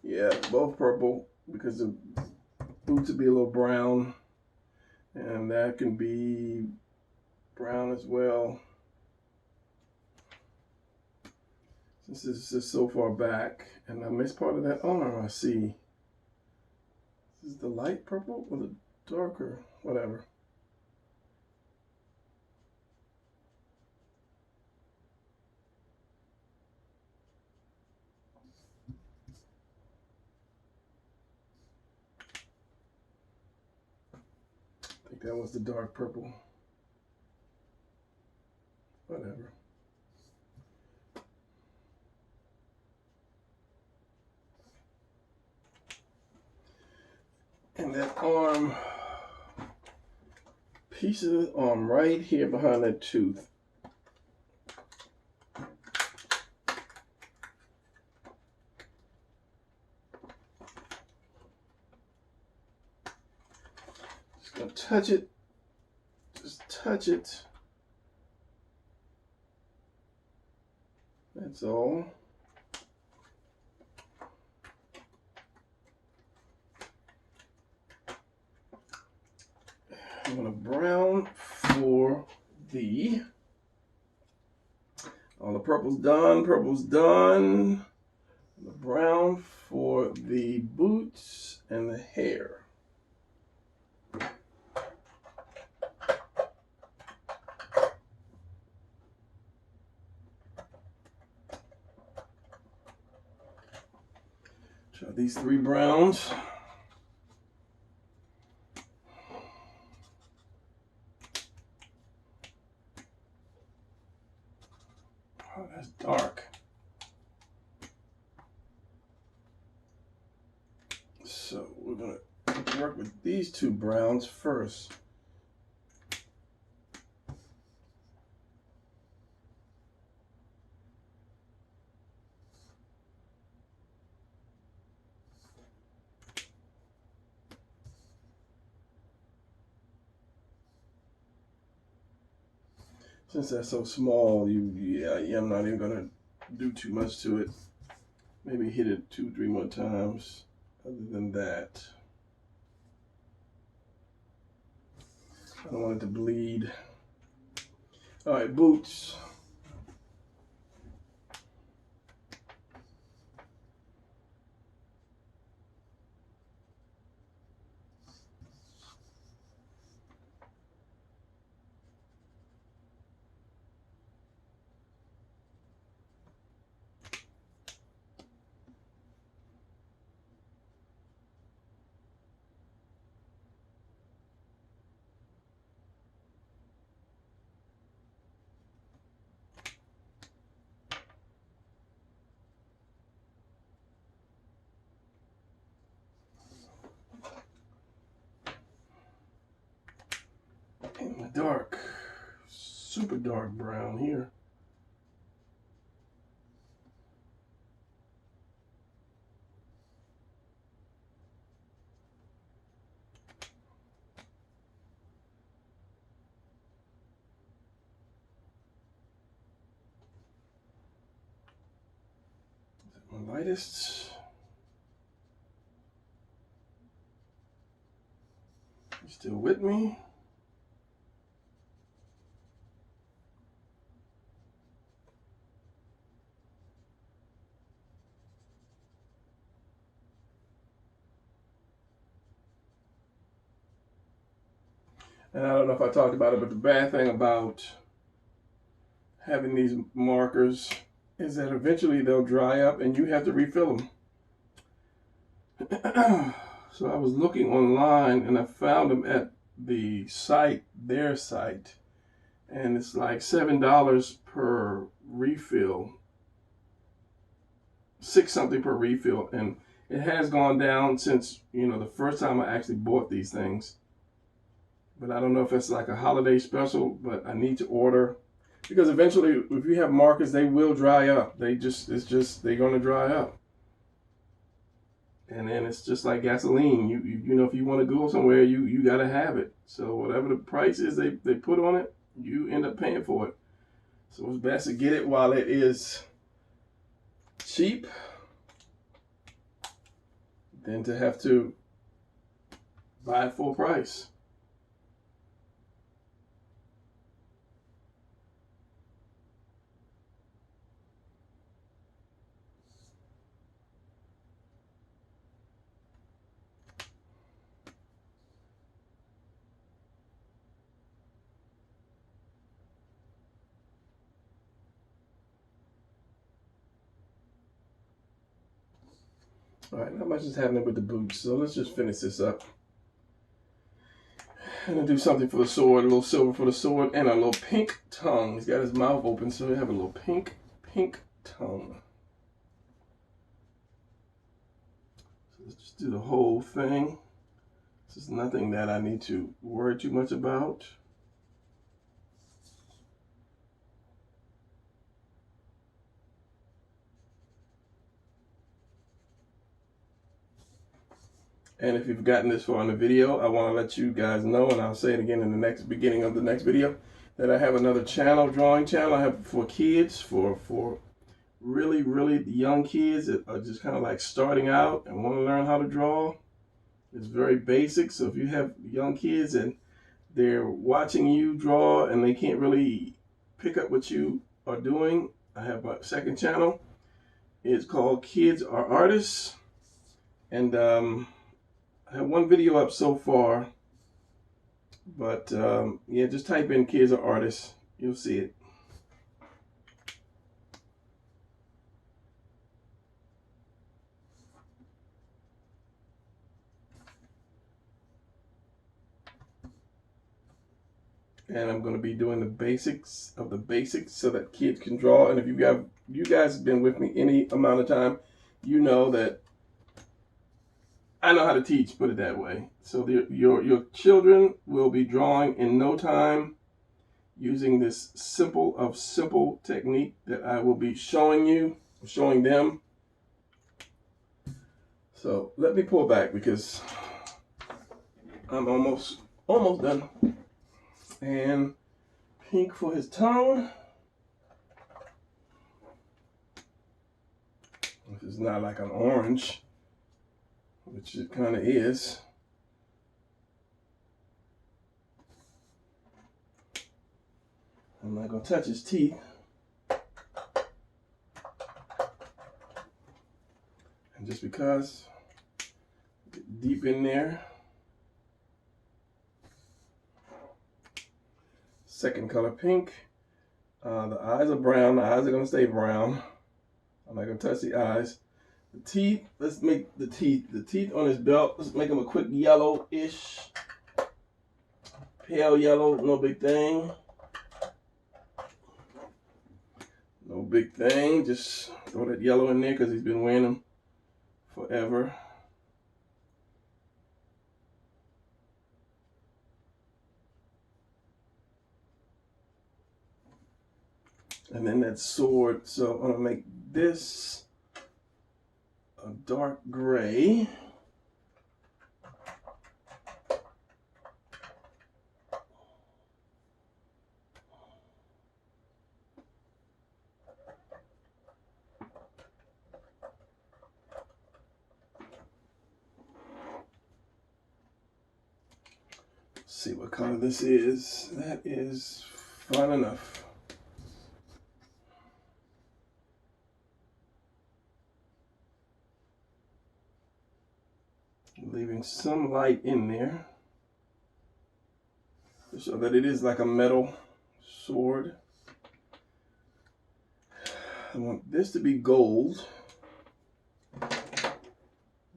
Yeah, both purple because the boots would be a little brown. And that can be brown as well. This is just so far back, and I missed part of that arm. I see. This is the light purple or the darker, whatever. I think that was the dark purple. Whatever. And that arm, piece of the arm right here behind that tooth. Just gonna touch it. Just touch it. That's all. I'm gonna brown for the, all the purple's done, purple's done. The brown for the boots and the hair. Try these 3 browns. Oh, that's dark. So we're going to work with these 2 browns first. Since that's so small, I'm not even gonna do too much to it. Maybe hit it 2-3 more times. Other than that, I don't want it to bleed. All right, boots. And the dark, super dark brown here. My lightest. You still with me? And I don't know if I talked about it, but the bad thing about having these markers is that eventually they'll dry up and you have to refill them. So I was looking online and I found them at the site, their site, and it's like $7 per refill, 6 something per refill, and it has gone down since, the first time I actually bought these things. But I don't know if it's like a holiday special, but I need to order, because eventually if you have markers, they will dry up. They're gonna dry up. And then it's just like gasoline. You know, if you want to go somewhere, you gotta have it. So whatever the price is they put on it, you end up paying for it. So it's best to get it while it is cheap than to have to buy it full price. All right, not much is happening with the boots, so let's just finish this up. I'm gonna do something for the sword, a little silver for the sword, and a little pink tongue. He's got his mouth open, so we have a little pink tongue. So let's just do the whole thing. This is nothing that I need to worry too much about. And if you've gotten this far in the video, I want to let you guys know, and I'll say it again in the beginning of the next video, that I have another channel, drawing channel. I have for kids, for really young kids that are just kind of like starting out and want to learn how to draw. It's very basic. So if you have young kids and they're watching you draw and they can't really pick up what you are doing, I have my second channel. It's called Kids Are Artists, and I have one video up so far, but yeah, just type in Kids Are Artists, you'll see it. And I'm going to be doing the basics of the basics so that kids can draw. And if you guys have been with me any amount of time, you know that I know how to teach, put it that way. So your children will be drawing in no time using this simple technique that I will be showing them. So let me pull back because I'm almost done. And pink for his tongue. This is not like an orange, which it kind of is. I'm not going to touch his teeth. And just because, deep in there. Second color, pink. The eyes are brown. The eyes are going to stay brown. I'm not going to touch the eyes. The teeth, let's make the teeth on his belt, let's make them a quick yellow-ish. Pale yellow, no big thing. No big thing, just throw that yellow in there because he's been wearing them forever. And then that sword, so I'm gonna make this a dark gray. Let's see what color this is. That is fine enough. Leaving some light in there to show that it is like a metal sword. I want this to be gold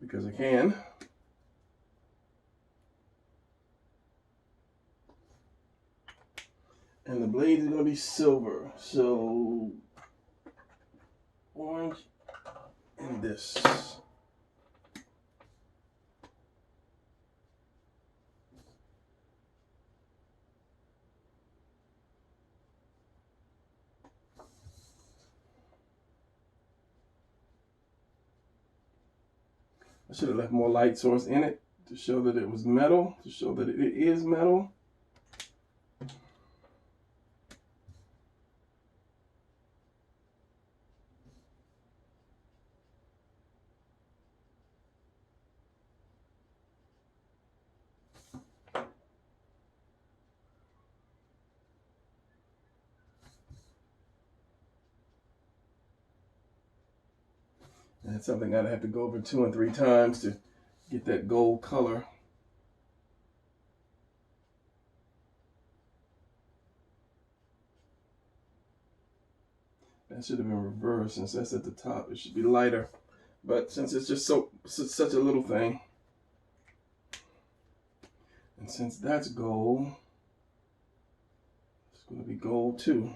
because I can. And the blade is going to be silver. So orange and this. I should have left more light source in it to show that it was metal, to show that it is metal. And it's something I'd have to go over 2 and 3 times to get that gold color. That should have been reversed since that's at the top. It should be lighter But since it's just such a little thing, and since that's gold, it's going to be gold too.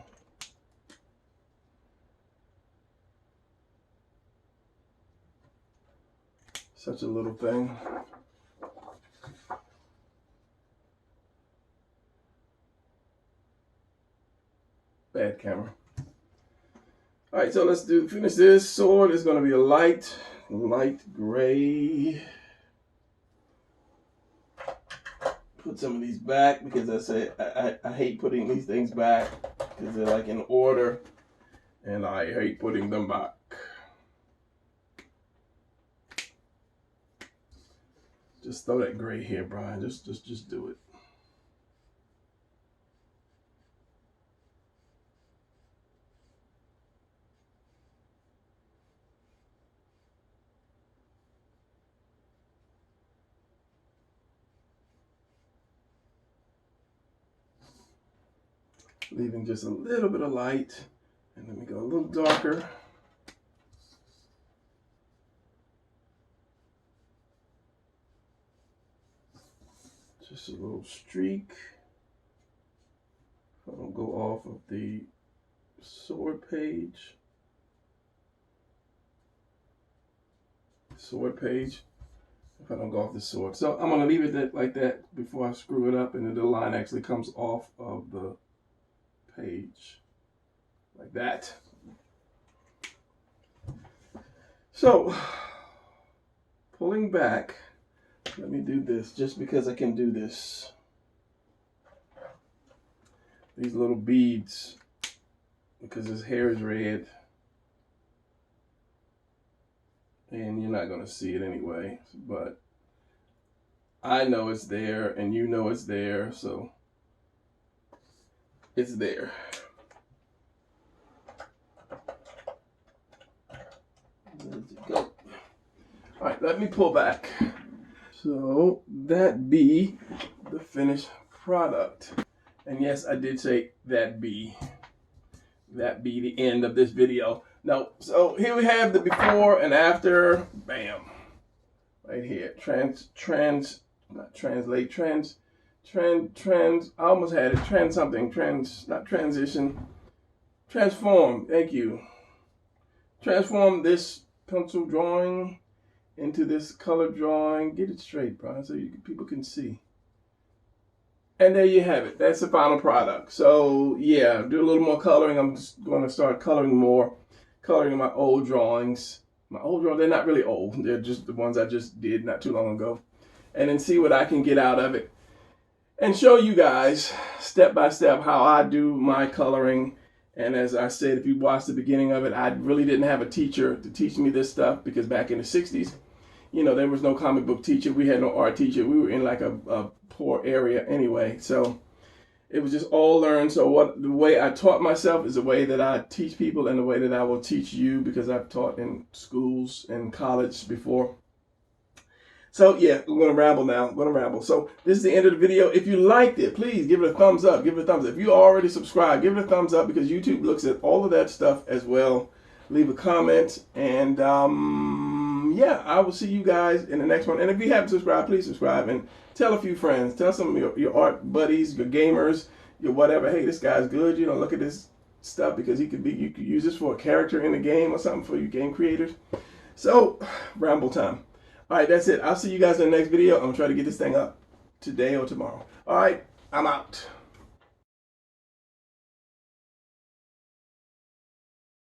Such a little thing. Bad camera. All right, so let's finish this. Sword is going to be a light gray. Put some of these back because I hate putting these things back because they're like in order, and I hate putting them back. Just throw that gray here, Brian. Just do it. Leaving just a little bit of light, and let me go a little darker. Just a little streak. I don't go off of the sword page. If I don't go off the sword. So I'm gonna leave it like that before I screw it up, and then the line actually comes off of the page like that. So pulling back, let me do this just because I can do this. These little beads, because his hair is red and you're not going to see it anyway, but I know it's there and you know it's there, so it's there. There you go. All right, let me pull back. So that be the finished product. And yes, I did say that be the end of this video. No, so here we have the before and after. Bam, right here. I almost had it. Transform. Thank you. Transform this pencil drawing into this color drawing. Get it straight, Brian, so people can see. And there you have it. That's the final product. So yeah, do a little more coloring. I'm just going to start coloring more. Coloring my old drawings. My old drawings, they're not really old. They're just the ones I just did not too long ago. And then see what I can get out of it. And show you guys step by step how I do my coloring. And as I said, if you watched the beginning of it, I really didn't have a teacher to teach me this stuff, because back in the 60s, you know, there was no comic book teacher. We had no art teacher. We were in like a poor area anyway. So it was just all learned. So the way I taught myself is the way that I teach people, and the way that I will teach you, because I've taught in schools and college before. So yeah, I'm going to ramble now. I'm going to ramble. So this is the end of the video. If you liked it, please give it a thumbs up. Give it a thumbs up. If you already subscribed, give it a thumbs up, because YouTube looks at all of that stuff as well. Leave a comment, and yeah, I will see you guys in the next one. And if you haven't subscribed, please subscribe and tell a few friends. Tell some of your art buddies, your gamers, your whatever. Hey, this guy's good. You know, look at this stuff, because you could use this for a character in the game or something for you game creators. So, ramble time. All right, that's it. I'll see you guys in the next video. I'm going to try to get this thing up today or tomorrow. All right, I'm out.